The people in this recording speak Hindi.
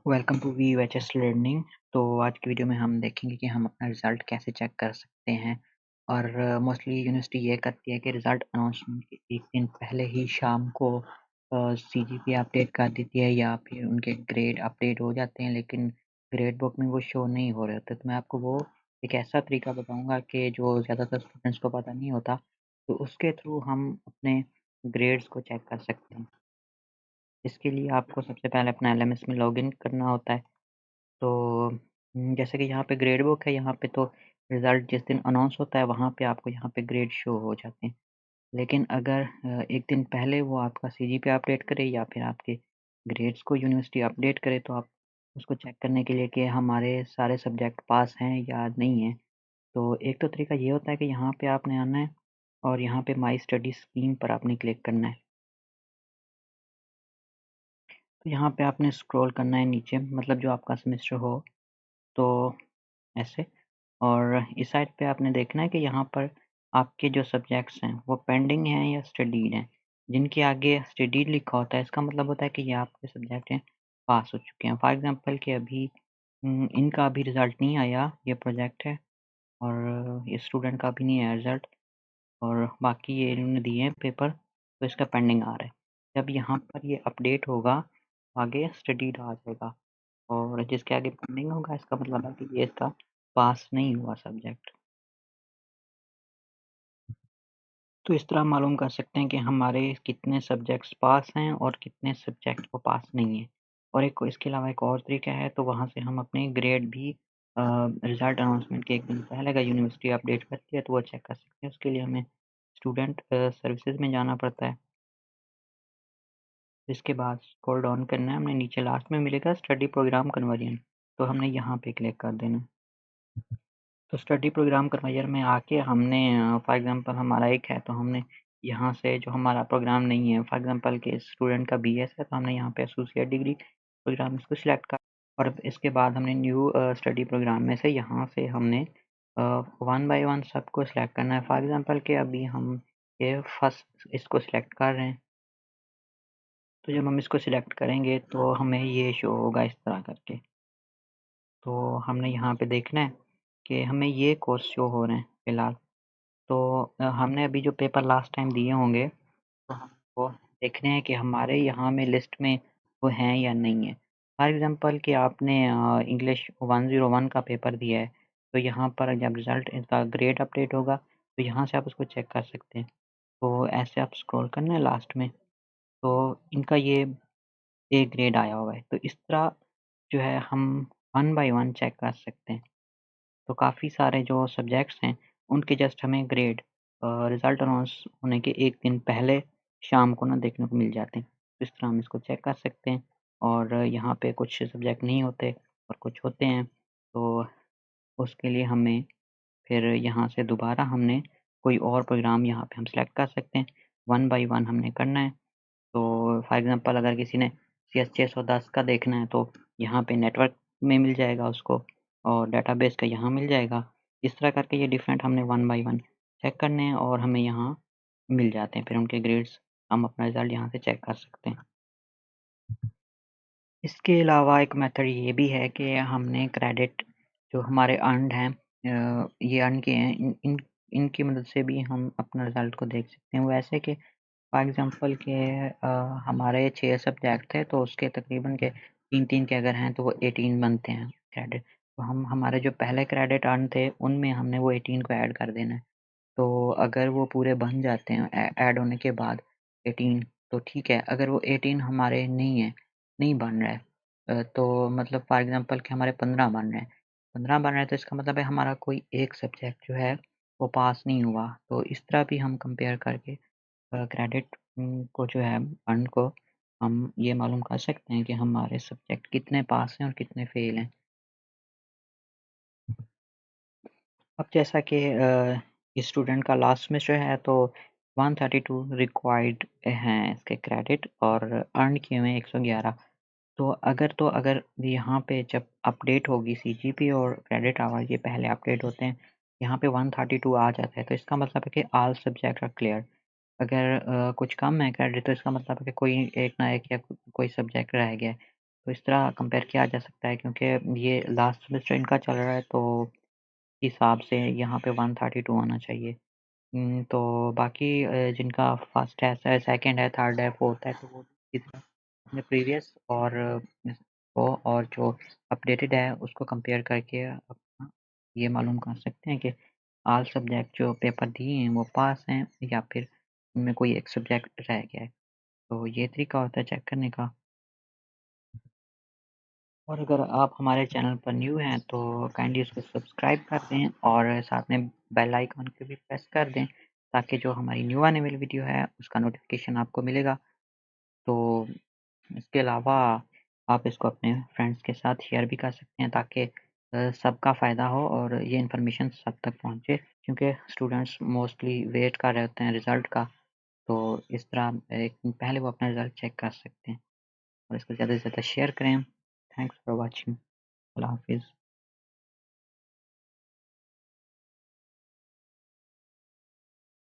Welcome to VUHS learning. तो आज की वीडियो में हम देखेंगे कि हम अपना रिज़ल्ट कैसे चेक कर सकते हैं। और मोस्टली यूनिवर्सिटी ये करती है कि रिज़ल्ट अनाउंसमेंट के एक दिन पहले ही शाम को CGPA अपडेट कर देती है या फिर उनके ग्रेड अपडेट हो जाते हैं, लेकिन ग्रेड बुक में वो शो नहीं हो रहे होते। तो मैं आपको वो एक ऐसा तरीका बताऊँगा कि जो ज़्यादातर स्टूडेंट्स को पता नहीं होता, तो उसके थ्रू हम अपने ग्रेड्स को चेक कर सकते हैं। इसके लिए आपको सबसे पहले अपना LMS में लॉगिन करना होता है। तो जैसे कि यहाँ पे ग्रेड बुक है, यहाँ पे तो रिज़ल्ट जिस दिन अनाउंस होता है वहाँ पे आपको यहाँ पे ग्रेड शो हो जाते हैं। लेकिन अगर एक दिन पहले वो आपका CGPA अपडेट करे या फिर आपके ग्रेड्स को यूनिवर्सिटी अपडेट करे, तो आप उसको चेक करने के लिए कि हमारे सारे सब्जेक्ट पास हैं या नहीं हैं। तो एक तो तरीका ये होता है कि यहाँ पे आपने आना है और यहाँ पे माय स्टडी स्कीम पर आपने क्लिक करना है। तो यहाँ पे आपने स्क्रॉल करना है नीचे, मतलब जो आपका सेमेस्टर हो, तो ऐसे। और इस साइड पे आपने देखना है कि यहाँ पर आपके जो सब्जेक्ट्स हैं वो पेंडिंग हैं या स्टडीड हैं। जिनके आगे स्टडीड लिखा होता है, इसका मतलब होता है कि ये आपके सब्जेक्ट हैं, पास हो चुके हैं। फॉर एग्ज़ाम्पल कि अभी इनका अभी रिज़ल्ट नहीं आया, ये प्रोजेक्ट है और ये स्टूडेंट का अभी नहीं आया रिज़ल्ट, और बाकी ये इन्होंने दिए हैं पेपर, तो इसका पेंडिंग आ रहा है। जब यहाँ पर ये अपडेट होगा, आगे स्टडीड आ जाएगा, और जिसके आगे पेंडिंग होगा इसका मतलब है कि ये इसका पास नहीं हुआ सब्जेक्ट। तो इस तरह मालूम कर सकते हैं कि हमारे कितने सब्जेक्ट्स पास हैं और कितने सब्जेक्ट वो पास नहीं हैं। और एक इसके अलावा एक और तरीका है, तो वहाँ से हम अपने ग्रेड भी रिज़ल्ट अनाउंसमेंट के एक दिन पहले अगर यूनिवर्सिटी अपडेट करती है तो वो चेक कर सकते हैं। उसके लिए हमें स्टूडेंट सर्विसेज़ में जाना पड़ता है। इसके बाद स्क्रॉल डाउन करना है, हमने नीचे लास्ट में मिलेगा स्टडी प्रोग्राम कन्वर्जन, तो हमने यहाँ पे क्लिक कर देना है। तो स्टडी प्रोग्राम कन्वर्जन में आके हमने फॉर एग्ज़ाम्पल हमारा एक है, तो हमने यहाँ से जो हमारा प्रोग्राम नहीं है, फॉर एग्ज़ाम्पल कि स्टूडेंट का BS है, तो हमने यहाँ पे एसोसिएट डिग्री प्रोग्राम इसको सिलेक्ट कर, और इसके बाद हमने न्यू स्टडी प्रोग्राम में से यहाँ से हमने वन बाय वन सबको सिलेक्ट करना है। फॉर एग्ज़ाम्पल कि अभी हम ये फर्स्ट इसको सिलेक्ट कर रहे हैं, तो जब हम इसको सिलेक्ट करेंगे तो हमें ये शो होगा इस तरह करके। तो हमने यहाँ पे देखना है कि हमें ये कोर्स शो हो रहे हैं फ़िलहाल। तो हमने अभी जो पेपर लास्ट टाइम दिए होंगे, तो हमको देखने हैं कि हमारे यहाँ में लिस्ट में वो हैं या नहीं है। फॉर एग्ज़ाम्पल कि आपने इंग्लिश 101 का पेपर दिया है, तो यहाँ पर जब रिज़ल्ट इसका ग्रेड अपडेट होगा, तो यहाँ से आप उसको चेक कर सकते हैं। तो ऐसे आप स्क्रॉल करना है लास्ट में, तो इनका ये ए ग्रेड आया हुआ है। तो इस तरह जो है हम वन बाय वन चेक कर सकते हैं। तो काफ़ी सारे जो सब्जेक्ट्स हैं, उनके जस्ट हमें ग्रेड रिज़ल्ट अनाउंस होने के 1 दिन पहले शाम को ना देखने को मिल जाते हैं। तो इस तरह हम इसको चेक कर सकते हैं, और यहाँ पे कुछ सब्जेक्ट नहीं होते और कुछ होते हैं, तो उसके लिए हमें फिर यहाँ से दोबारा हमने कोई और प्रोग्राम यहाँ पे हम सेलेक्ट कर सकते हैं। वन बाय वन हमने करना है। तो फॉर एग्ज़ाम्पल अगर किसी ने CS 610 का देखना है, तो यहाँ पे नेटवर्क में मिल जाएगा उसको, और डेटाबेस का यहाँ मिल जाएगा। इस तरह करके ये डिफरेंट हमने वन बाय वन चेक करने हैं और हमें यहाँ मिल जाते हैं। फिर उनके ग्रेड्स हम अपना रिज़ल्ट यहाँ से चेक कर सकते हैं। इसके अलावा एक मेथड ये भी है कि हमने क्रेडिट जो हमारे अर्न्ड हैं, ये अर्न किए हैं, इनकी मदद से भी हम अपना रिज़ल्ट को देख सकते हैं। वो ऐसे कि फॉर एग्ज़ाम्पल के हमारे 6 सब्जेक्ट थे, तो उसके तकरीबन के 3-3 के अगर हैं, तो वो 18 बनते हैं क्रेडिट। तो हम हमारे जो पहले क्रेडिट अर्न थे, उनमें हमने वो 18 को ऐड कर देना है। तो अगर वो पूरे बन जाते हैं ऐड होने के बाद 18, तो ठीक है। अगर वो 18 हमारे नहीं है, नहीं बन रहा है, तो मतलब फॉर एग्ज़ाम्पल कि हमारे 15 बन रहे हैं, 15 बन रहे हैं, तो इसका मतलब है हमारा कोई एक सब्जेक्ट जो है वो पास नहीं हुआ। तो इस तरह भी हम कंपेयर करके क्रेडिट को जो है फंड को हम ये मालूम कर सकते हैं कि हमारे सब्जेक्ट कितने पास हैं और कितने फेल हैं। अब जैसा कि स्टूडेंट का लास्ट सेमेस्टर है, तो 132 रिक्वायर्ड हैं इसके क्रेडिट, और अर्न किए हुए हैं 111। तो अगर यहाँ पे जब अपडेट होगी CGPA और क्रेडिट आवर, ये पहले अपडेट होते हैं, यहाँ पे 132 आ जाता है, तो इसका मतलब है कि ऑल सब्जेक्ट आर क्लियर। अगर कुछ कम है क्रेडिट, तो इसका मतलब है कि कोई एक ना एक या कोई सब्जेक्ट रह गया है। तो इस तरह कंपेयर किया जा सकता है क्योंकि ये लास्ट सेमेस्टर इनका चल रहा है तो हिसाब से यहाँ पे 132 आना चाहिए। तो बाकी जिनका फर्स्ट है, सेकंड है, थर्ड है, फोर्थ है तो वो इस तरह अपने प्रीवियस और वो और जो अपडेटेड है उसको कंपेयर करके अपना ये मालूम कर सकते हैं कि ऑल सब्जेक्ट जो पेपर दिए हैं वो पास हैं या फिर उनमें कोई एक सब्जेक्ट रह गया है। तो ये तरीका होता है चेक करने का। और अगर आप हमारे चैनल पर न्यू हैं तो काइंडली उसको सब्सक्राइब कर दें और साथ में बेल आइकन को भी प्रेस कर दें ताकि जो हमारी न्यू आने वाली वीडियो है उसका नोटिफिकेशन आपको मिलेगा। तो इसके अलावा आप इसको अपने फ्रेंड्स के साथ शेयर भी कर सकते हैं ताकि सबका फ़ायदा हो और ये इन्फॉर्मेशन सब तक पहुँचे क्योंकि स्टूडेंट्स मोस्टली वेट कर रहे होते हैं रिज़ल्ट का। तो इस तरह एक पहले वो अपना रिज़ल्ट चेक कर सकते हैं और इसको ज़्यादा से ज़्यादा शेयर करें। Thanks for watching. अल्लाह हाफ़िज़।